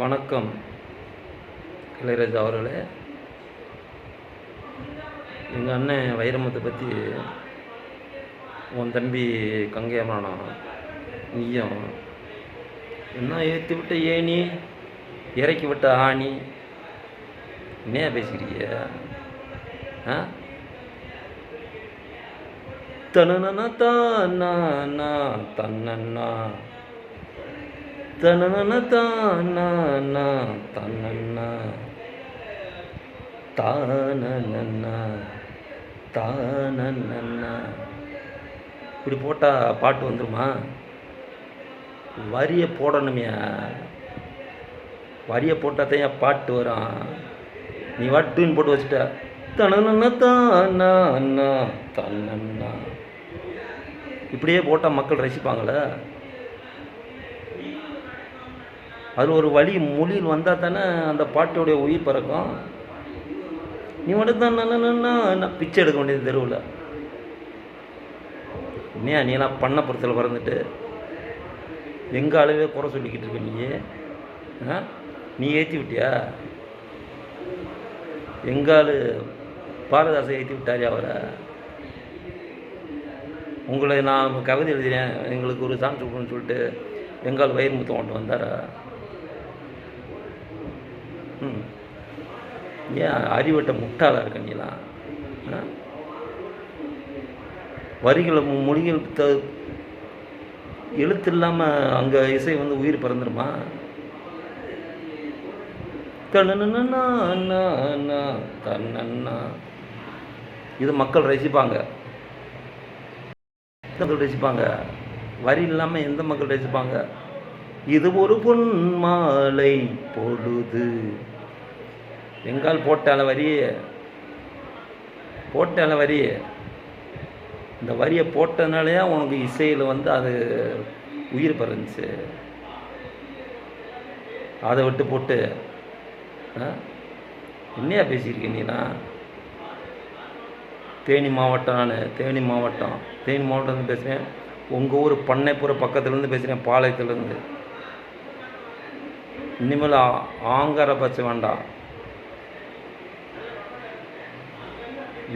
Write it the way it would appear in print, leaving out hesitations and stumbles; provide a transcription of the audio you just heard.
வணக்கம் இளையராஜா அவர்களே. எங்கள் அண்ணன் வைரமுத்தை பற்றி உன் தம்பி கங்கையமானா நீயும் என்ன ஏற்றி விட்ட ஏணி இறக்கி விட்ட ஆணி என்ன பேசிக்கிறீங்க? ஆ தனனா தானா தன்னண்ணா தனன தானா தன்னண்ணா தானண்ணா தானண்ணா. இப்படி போட்டால் பாட்டு வந்துருமா? வரியை போடணுமையா? வரியை போட்டால் தான் என் பாட்டு வரும். நீ வாட்டுன்னு போட்டு வச்சுட்ட தனன தானா தன்னண்ணா. இப்படியே போட்டால் மக்கள் ரசிப்பாங்களே. அதில் ஒரு வழி மொழியில் வந்தால் தானே அந்த பாட்டோடைய உயிர் பறக்கும். நீ மட்டும் தான் நான் பிச்சை எடுக்க வேண்டியது தெருவில். இன்னும் நீலாம் பண்ண பொறுத்தல பறந்துட்டு எங்கள் அளவே குறை சொல்லிக்கிட்டு இருக்க நீ. நீ ஏற்றி விட்டியா? எங்கால் பாரதாசை ஏற்றி விட்டாரியா அவரை? உங்களை நான் கவிதை எழுதுகிறேன் எங்களுக்கு ஒரு சான்ஸ் கொடுக்கணும்னு சொல்லிட்டு எங்கால் வைரமுத்து கொண்டு வந்தாரா? ஏன் அறிவட்ட முட்டாளாக இருக்க நீலாம்? வரிகளை மொழிகள் எழுத்து இல்லாமல் அங்கே இசை வந்து உயிர் பிறந்துருமா? தன்னண்ணா இது மக்கள் ரசிப்பாங்க. ரசிப்பாங்க. வரி இல்லாமல் எந்த மக்கள் ரசிப்பாங்க? இது ஒரு பொன் மாலை பொழுது. எங்கால் போட்டால வரி இந்த வரியை போட்டதுனாலே உனக்கு இசையில் வந்து அது உயிர் பிறந்துச்சு. அதை விட்டு போட்டு என்னையா பேசியிருக்கேன் நீனா? தேனி மாவட்டம் தேனி மாவட்டம்லேருந்து பேசுகிறேன். உங்கள் ஊர் பண்ணைப்புற பக்கத்துலேருந்து பேசுகிறேன், பாளையத்துலேருந்து. இனிமேல் ஆங்கார பச்சை வேண்டாம்.